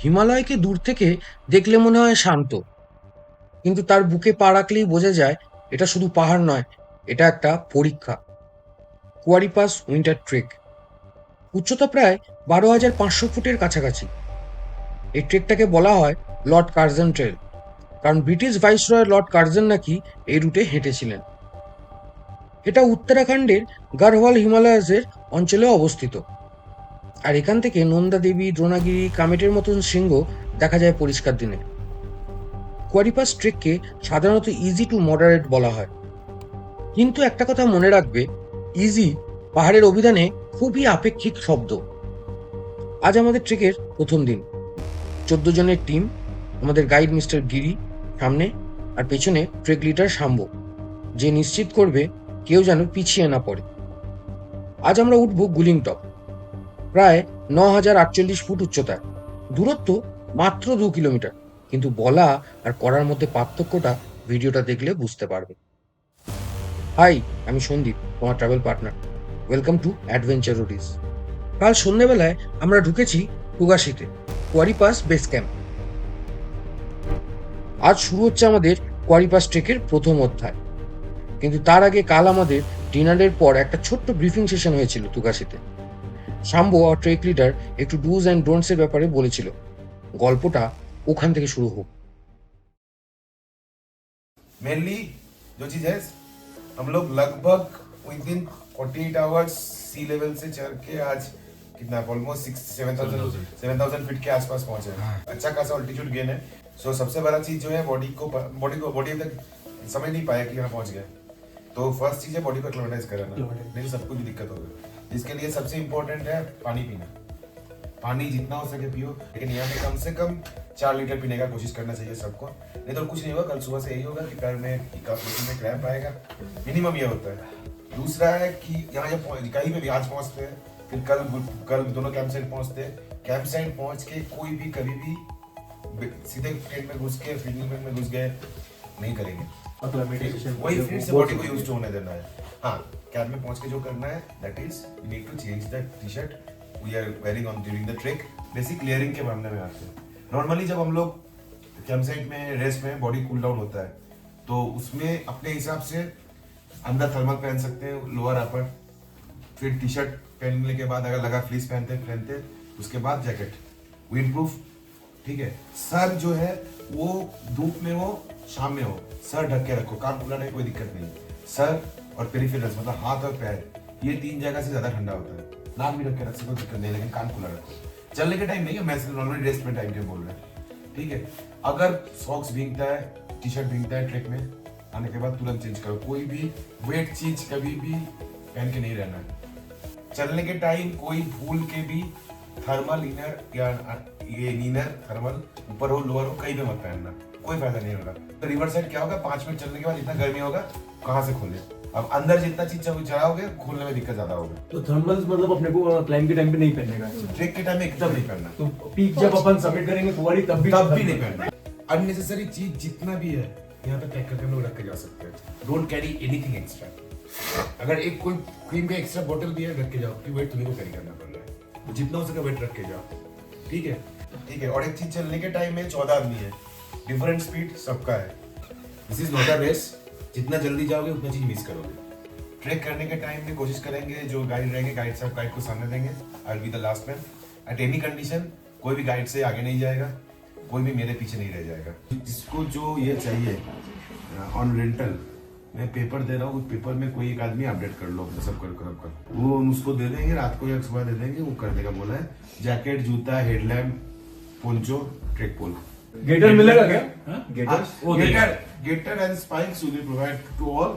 হিমালয়কে দূর থেকে দেখলে মনে হয় শান্ত, কিন্তু তার বুকে পা রাখলেই বোঝা যায় এটা শুধু পাহাড় নয়, এটা একটা পরীক্ষা। কুয়ারি পাস উইন্টার ট্রেক, উচ্চতা প্রায় 12,500 ফুটের কাছাকাছি। এই ট্রেকটাকে বলা হয় লর্ড কার্জন ট্রেল, কারণ ব্রিটিশ ভাইসরয় লর্ড কার্জন নাকি এই রুটে হেঁটেছিলেন। এটা উত্তরাখণ্ডের গাড়ওয়াল হিমালয়াসের অঞ্চলে অবস্থিত, আর এখান থেকে নন্দা দেবী, দ্রোণাগিরি, কামেটের মতন শৃঙ্গ দেখা যায় পরিষ্কার দিনে। কুয়ারি পাস ট্রেককে সাধারণত ইজি টু মডারেট বলা হয়, কিন্তু একটা কথা মনে রাখবে, ইজি পাহাড়ের অভিধানে খুবই আপেক্ষিক শব্দ। আজ আমাদের ট্রেকের প্রথম দিন। 14 জনের টিম, আমাদের গাইড মিস্টার গিরি সামনে, আর পেছনে ট্রেক লিডার শাম্ব, যে নিশ্চিত করবে কেউ যেন পিছিয়ে না পড়ে। আজ আমরা উঠব গুলিং টপ, প্রায় 9,048 ফুট উচ্চতায়। দূরত্ব মাত্র 2 কিলোমিটার, কিন্তু বলা আর করার মধ্যে পার্থক্যটা ভিডিওটা দেখলে বুঝতে পারবে। হাই, আমি সন্দীপ, তোমার travel partner. Welcome to adventure Roadies. কাল সন্ধ্যেবেলায় আমরা ঢুকেছি টুগাশিতে, কোয়ারি পাস বেস ক্যাম্প। আজ শুরু হচ্ছে আমাদের কোয়ারি পাস ট্রেকের প্রথম অধ্যায়, কিন্তু তার আগে কাল আমাদের ডিনারের পর একটা ছোট্ট ব্রিফিং সেশন হয়েছিল তুগাশিতে। শাম্বো আর ট্রেক লিডার একটু ডুজ অ্যান্ড ডোন্টস এর ব্যাপারে বলেছিল। গল্পটা ওখান থেকে শুরু হোক। मेनली जो चीज है, हम लोग लगभग within 48 hours sea level से चढ़ के आज कितना ऑलमोस्ट 7,000 फीट के आसपास पहुंचे हैं। अच्छा खासा ऑल्टीट्यूड गेन है। सो सबसे बड़ा चीज जो है बॉडी अभी तक समझ नहीं पाया कि यहाँ पहुंच गया। तो फर्स्ट चीज है बॉडी को एक्लिमेटाइज कराना, नहीं तो सब कुछ भी दिक्कत होगा। इसके लिए सबसे इंपॉर्टेंट है पानी पीना। पानी जितना हो सके पियो, लेकिन यहाँ पे कम से कम 4 लीटर पीने का कोशिश करना चाहिए सबको, नहीं तो कुछ नहीं होगा। कल सुबह से यही होगा कि पैर में क्रैम्प आएगा, मिनिमम ये होता है। दूसरा है कि यहाँ जब कहीं पे भी आज पहुंचते हैं, फिर कल दोनों कैंप साइट पहुंचते हैं। कैंप साइट पहुंच के कोई भी कभी भी सीधे टेंट में घुस के फील्डिंग में घुस गए नहीं करेंगे। वही फिर से बॉडी को यूज टू होने देना है। हाँ, कैंप में पहुंच के जो करना है that is you need to change the T shirt we are wearing on during the trek। Basic clearing के मामले में आते हैं। नॉर्मली जब हम लोग कैंप साइट में रेस्ट में बॉडी कूल डाउन होता है, तो उसमें अपने हिसाब से अंदर थर्मल पहन सकते हैं, लोअर अपर, फिर टी शर्ट पहनने के बाद अगर लगा फ्लीस पहनते उसके बाद जैकेट विंड प्रूफ। ठीक है, सर जो है वो धूप में हो शाम में हो, सर ढक के रखो, कान खुलाने की कोई दिक्कत नहीं। सर और पेरिफेरल्स मतलब हाथ और पैर, ये 3 जगह से ज्यादा ठंडा होता है। नाक भी रख के रख सकते, कोई दिक्कत नहीं, लेकिन कान खुला रखो। चलने के टाइम नहीं है, मैं नॉर्मली रेस्ट में टाइम के बोल रहे हैं। ठीक है, अगर सॉक्स भीगता है, टी शर्ट भीगता है, ट्रेक में आने के बाद तुरंत चेंज करो। कोई भी वेट चीज कभी भी पहन के नहीं रहना है। चलने के टाइम कोई भूल के भी थर्मल इनर या ये इनर थर्मल ऊपर हो लोअर हो कहीं पे मत पहनना, कोई फायदा नहीं होगा। तो रिवर्स साइड क्या होगा, 5 मिनट चलने के बाद इतना गर्मी होगा कहाँ से खोले। अब अंदर जितना चीज चढ़ाओगे खोलने में दिक्कत ज्यादा होगी। तो थर्मल्स मतलब अपने को क्लाइंब के टाइम पे नहीं पहनने का, ट्रेक के टाइम में एकदम नहीं पहनना। तो पीक जब अपन सबमिट करेंगे कुंवारी तब भी नहीं पहनना। अननेसेसरी चीज जितना भी है यहाँ पे पैक करके हम लोग रख के जा सकते हैं। Don't carry anything extra. अगर एक कोई क्रीम का एक्स्ट्रा बोतल भी है रख के जाओ, क्योंकि वेट तुम्हें को कैरी करना पड़ रहा है, तो जितना हो सके वेट रख के जाओ। ठीक है, ठीक है। और एक चीज, चलने के टाइम में 14 आदमी है, डिफरेंट स्पीड सबका है। This is not a race, जितना जल्दी जाओगे उतना चीज मिस करोगे। ट्रेक करने के टाइम में कोशिश करेंगे जो गाइड रहेंगे, गाइड साहब गाइड को सामने देंगे, I will be the last man at any condition. कोई भी गाइड से आगे नहीं जाएगा, कोई भी मेरे पीछे नहीं रह जाएगा। जिसको जो ये चाहिए ऑन रेंटल, मैं पेपर दे रहा हूँ, उस पेपर में कोई एक आदमी अपडेट कर लो, सब कर वो उसको दे देंगे, रात को या सुबह दे देंगे, वो करने का बोला है। जैकेट, जूता, headlamp, poncho, trek pole. Gaiter मिलेगा क्या? Gaiter and spikes will be provide to all.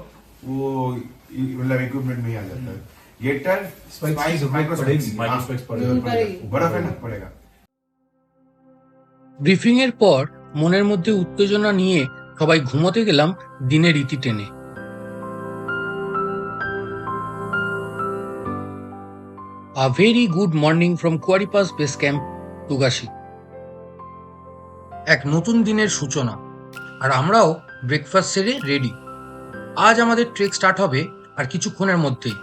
वो मतलब इक्विपमेंट में ही आ जाता है। गेटर, स्पाइक्स, माइक्रोस्पाइक्स बड़ा फैन पड़ेगा। ব্রিফিং এর পর মনের মধ্যে উত্তেজনা নিয়ে সবাই ঘুমোতে গেলাম দিনের ইতি টেনে। A very good morning from Kuari Pass Base Camp, টুগাশি। এক নতুন দিনের সূচনা, আর আমরাও ব্রেকফাস্ট সেরে রেডি। আজ আমাদের ট্রেক স্টার্ট হবে আর কিছুক্ষণের মধ্যেই।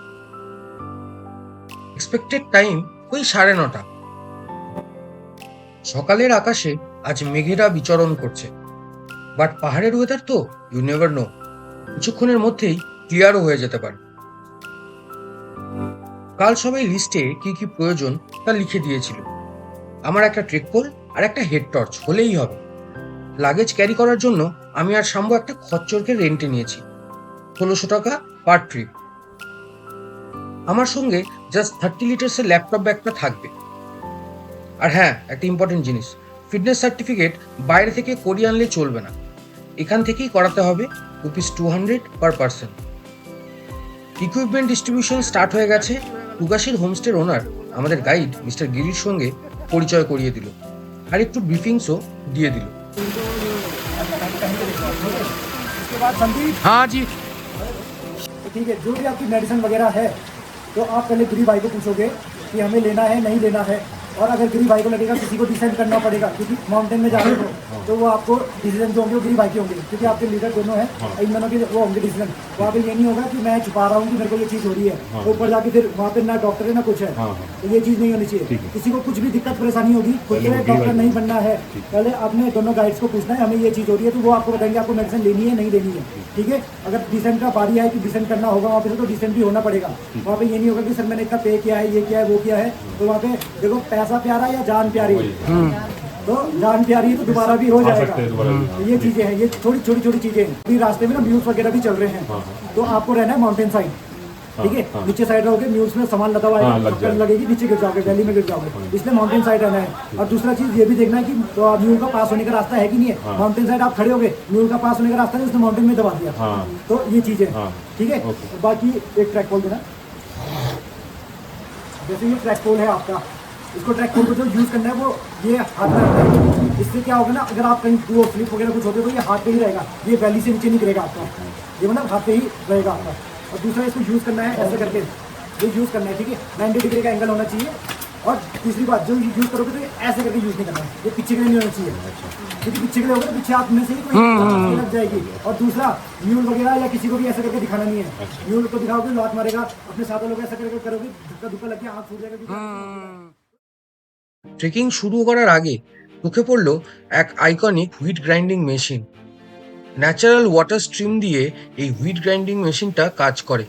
এক্সপেক্টেড টাইম ওই 9:30। সকালের আকাশে আজ মেঘেরা বিচরণ করছে, বাট পাহাড়ের ওয়েদার তো ইউ নেভার নো, কিছুক্ষণের মধ্যেই ক্লিয়ারও হয়ে যেতে পারে। কাল সবাই লিস্টে কি কি প্রয়োজন তা লিখে দিয়েছিল। আমার একটা ট্রেক পোল আর একটা হেড টর্চ হলেই হবে। লাগেজ ক্যারি করার জন্য আমি আর শাম্বু একটা খচ্চরকে রেন্টে নিয়েছি, 1600 টাকা পার ট্রিপ। আমার সঙ্গে জাস্ট 30 লিটার্সের ল্যাপটপ ব্যাগটা থাকবে। আর হ্যাঁ, একটা ইম্পর্টেন্ট জিনিস, ফিটনেস সার্টিফিকেট বাইরে থেকে করিয়ে আনলে চলবে না, এখান থেকেই করাতে হবে, ₹200 per person. Equipment distribution start হয়ে গেছে। টুগাশির হোমস্টের ওনার আমাদের গাইড মিস্টার গিরির সঙ্গে পরিচয় করিয়ে দিল আর একটু ব্রিফিংসও দিয়ে দিল। उसके बाद संदीप হ্যাঁ জি। तो ठीक है, जो भी आपकी मेडिसिन वगैरह है तो आप पहले गिरी भाई को पूछोगे कि हमें लेना है नहीं लेना है, और अगर गिरी भाई को लगेगा किसी को डिसेंड करना पड़ेगा क्योंकि माउंटेन में जाने को, तो वो आपको डिसीजन जो होंगे वो गिरी भाई के होंगे क्योंकि आपके लीडर दोनों हैं, इन दोनों के वो होंगे डिसीजन। वहाँ पे ये नहीं होगा कि मैं छुपा रहा हूँ कि मेरे को ये चीज़ हो रही है, तो ऊपर जाके फिर वहाँ पे ना डॉक्टर है ना कुछ है, तो ये चीज़ नहीं होनी चाहिए। किसी को कुछ भी दिक्कत परेशानी होगी, खुद से डॉक्टर नहीं बनना है, पहले आपने दोनों गाइड्स को पूछना है हमें ये चीज़ हो रही है, तो वो आपको बताएंगे आपको मेडिसिन लेनी है नहीं लेनी है। ठीक है, अगर डिसेंट का बारी आए कि डिसेंट करना होगा वहाँ पे तो डिसेंट भी होना पड़ेगा। वहाँ पे ये नहीं होगा कि सर मैंने इतना पे किया है, ये किया है, वो किया है, तो वहाँ पे देखो पैसा प्यारा या जान प्यारी है, तो जान प्यारी है तो दोबारा भी हो जाएगा। तो ये चीजें हैं, ये छोटी छोटी चीजें हैं। अभी रास्ते में ना म्यूज वगैरह भी चल रहे हैं, तो आपको रहना है माउंटेन साइड। ठीक है, नीचे साइड रहोगे, म्यूज में सामान लगा हुआ है, टक्कर लगेगी, नीचे गिर जाओगे, वैली में गिर जाओगे, इसलिए माउंटेन साइड रहना है। और दूसरा चीज ये भी देखना है कि म्यूल का पास होने का रास्ता है कि नहीं है। माउंटेन साइड आप खड़े होगे, म्यूल का पास होने का रास्ता है, उसने माउंटेन में दबा दिया, तो ये चीजें। ठीक है, बाकी एक ट्रैक पोल देना, जैसे ये ट्रैक पोल है आपका, इसको ट्रैक पोल को जो यूज करना है वो ये हाथ में रखना है। इससे क्या होगा ना, अगर आप कहीं वो फ्लिप वगैरह कुछ होते तो ये हाथ पे ही रहेगा, ये वैली से नीचे नहीं गिरेगा आपका, ये मतलब हाथ पे ही रहेगा आपका। और दूसरा इसको यूज करना है ऐसे करके, ये यूज करना है। ठीक है, 90 डिग्री का एंगल होना चाहिए। और तीसरी बात, जो यूज करोगे तो ये ऐसे करके यूज नहीं करना है, ये पीछे के लिए नहीं होना चाहिए, क्योंकि पीछे के लिए होगा तो पीछे हाथ में से ही कोई लग जाएगी। और दूसरा, म्यूल वगैरह या किसी को भी ऐसे करके दिखाना नहीं है। म्यूल को दिखाओगे लात मारेगा, अपने साथ लोग ऐसा करके करोगे, धक्का धुक्का लग गया, हाथ फूट जाएगा। ট্রেকিং শুরু করার আগে চোখে পড়ল এক iconic wheat grinding machine. Natural water stream দিয়ে এই হুইট গ্রাইন্ডিং মেশিনটা কাজ করে।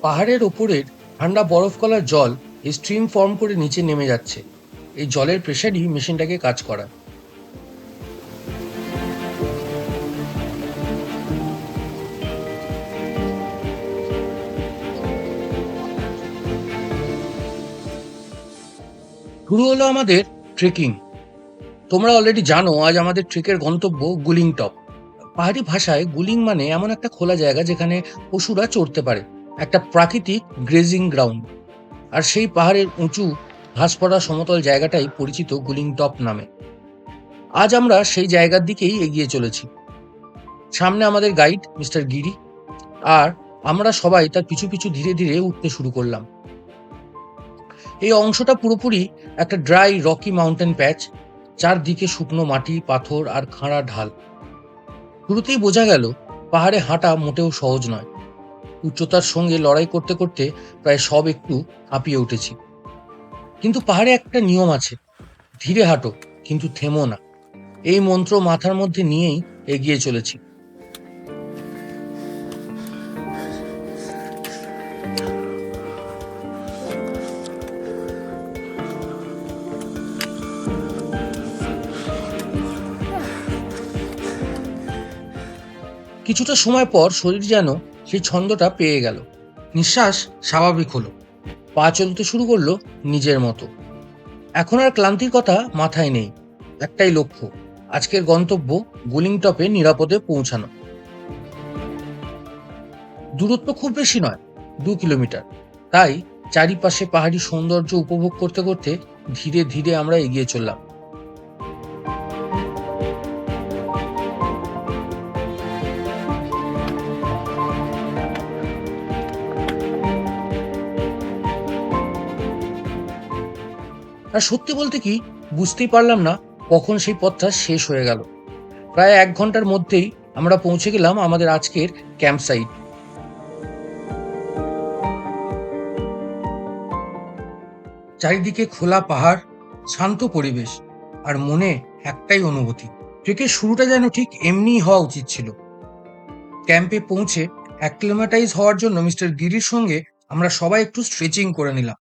পাহাড়ের ওপরের ঠান্ডা বরফ গলার জল এই স্ট্রিম ফর্ম করে নিচে নেমে যাচ্ছে, এই জলের প্রেশারই মেশিনটাকে কাজ করায়। শুরু হলো আমাদের ট্রেকিং। তোমরা অলরেডি জানো আজ আমাদের ট্রেকের গন্তব্য গুলিং টপ। পাহাড়ি ভাষায় গুলিং মানে এমন একটা খোলা জায়গা যেখানে পশুরা চড়তে পারে, একটা প্রাকৃতিক গ্রেজিং গ্রাউন্ড। আর সেই পাহাড়ের উঁচু ঘাস পড়া সমতল জায়গাটাই পরিচিত গুলিং টপ নামে। আজ আমরা সেই জায়গার দিকেই এগিয়ে চলেছি। সামনে আমাদের গাইড মিস্টার গিরি, আর আমরা সবাই তার পিছু পিছু ধীরে ধীরে উঠতে শুরু করলাম। এই অংশটা পুরোপুরি একটা ড্রাই রকি মাউন্টেন প্যাচ, চারদিকে শুকনো মাটি, পাথর আর খাঁড়া ঢাল। শুরুতেই বোঝা গেল পাহাড়ে হাঁটা মোটেও সহজ নয়। উচ্চতার সঙ্গে লড়াই করতে করতে প্রায় সব একটু হাঁপিয়ে উঠেছি। কিন্তু পাহাড়ে একটা নিয়ম আছে, ধীরে হাঁটো কিন্তু থেমো না। এই মন্ত্র মাথার মধ্যে নিয়েই এগিয়ে চলেছি। কিছুটা সময় পর শরীর যেন সেই ছন্দটা পেয়ে গেল, নিঃশ্বাস স্বাভাবিক হলো, পা চলতে শুরু করলো নিজের মতো। এখন আর ক্লান্তির কথা মাথায় নেই, একটাই লক্ষ্য, আজকের গন্তব্য গুলিং টপে নিরাপদে পৌঁছানো। দূরত্ব খুব বেশি নয়, 2 কিলোমিটার। তাই চারিপাশে পাহাড়ি সৌন্দর্য উপভোগ করতে করতে ধীরে ধীরে আমরা এগিয়ে চললাম। আর সত্যি বলতে কি, বুঝতেই পারলাম না কখন সেই পথটা শেষ হয়ে গেল। প্রায় 1 ঘন্টার মধ্যেই আমরা পৌঁছে গেলাম আমাদের আজকের ক্যাম্প সাইট। চারিদিকে খোলা পাহাড়, শান্ত পরিবেশ, আর মনে একটাই অনুভূতি, ট্রেকের শুরুটা যেন ঠিক এমনিই হওয়া উচিত ছিল। ক্যাম্পে পৌঁছে অ্যাক্লিমেটাইজ হওয়ার জন্য মিস্টার গিরির সঙ্গে আমরা সবাই একটু স্ট্রেচিং করে নিলাম।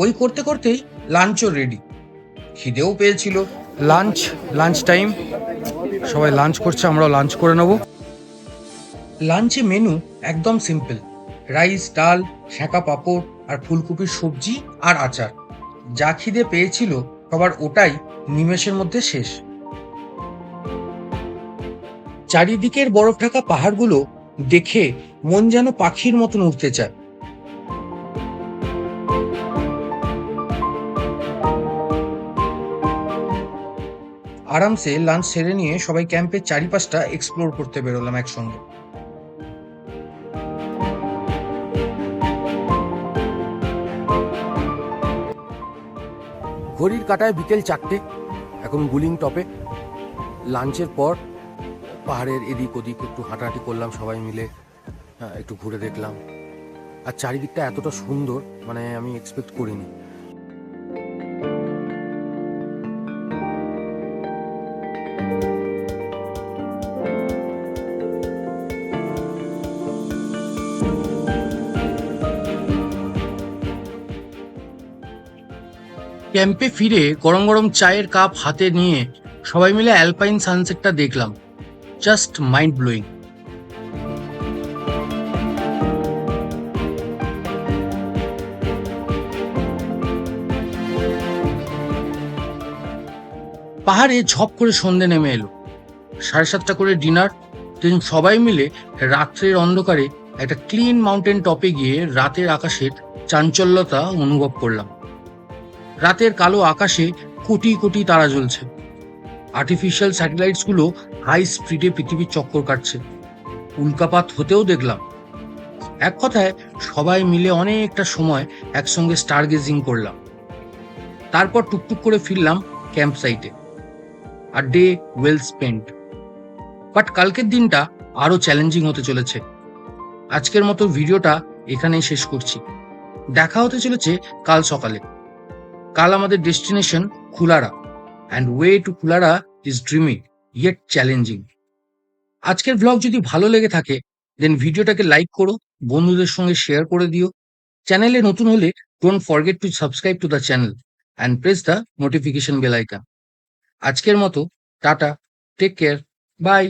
ওই করতে করতেই লাঞ্চও রেডি, খিদেও পেয়েছিল। লাঞ্চ টাইম, সবাই লাঞ্চ করছে, আমরাও লাঞ্চ করে নেব। লাঞ্চে মেনু একদম সিম্পল, রাইস, ডাল, সেঁকা পাঁপড় আর ফুলকপির সবজি আর আচার। যা খিদে পেয়েছিল সবার ওটাই নিমেষের মধ্যে শেষ। চারিদিকের বরফ ঢাকা পাহাড়গুলো দেখে মন যেন পাখির মতন উঠতে চায়। আরামসে লাঞ্চ সেরে নিয়ে সবাই ক্যাম্পের চারিপাশটা এক্সপ্লোর করতে বেরোলাম একসঙ্গে। ঘড়ির কাঁটায় বিকেল 4টে, এখন গুলিং টপে। লাঞ্চের পর পাহাড়ের এদিক ওদিক একটু হাঁটাহাঁটি করলাম সবাই মিলে, একটু ঘুরে দেখলাম। আর চারিদিকটা এতটা সুন্দর, মানে আমি এক্সপেক্ট করিনি। ক্যাম্পে ফিরে গরম গরম চায়ের কাপ হাতে নিয়ে সবাই মিলে অ্যালপাইন সানসেটটা দেখলাম। Just mind blowing. পাহাড়ে ঝপ করে সন্ধে নেমে এলো। 7:30 করে ডিনার, দেন সবাই মিলে রাত্রের অন্ধকারে একটা ক্লিন মাউন্টেন টপে গিয়ে রাতের আকাশের চাঞ্চল্যতা অনুভব করলাম। রাতের কালো আকাশে কোটি কোটি তারা জ্বলছে। আর্টিফিশিয়াল স্যাটেলাইটস গুলো হাই স্পিডে পৃথিবীর চক্কর কাটছে। উল্কাপাত হতেও দেখলাম। এক কথায় সবাই মিলে অনেকটা সময় একসঙ্গে স্টার গেজিং করলাম। তারপর টুকটুক করে ফিরলাম ক্যাম্প সাইটে। আর ডে ওয়েল স্পেন্ট। বাট কালকের দিনটা আরো চ্যালেঞ্জিং হতে চলেছে। আজকের মতো ভিডিওটা এখানেই শেষ করছি। দেখা হতে চলেছে কাল সকালে। কাল আমাদের destination Kulara, and way to Kulara is dreaming yet challenging. আজকের ব্লগ যদি ভালো লেগে থাকে দেন ভিডিওটাকে লাইক করো, বন্ধুদের সঙ্গে শেয়ার করে দিও। চ্যানেলে নতুন হলে don't forget to subscribe to the channel and press the notification bell icon. আজকের মতো টাটা, টেক কেয়ার, বাই।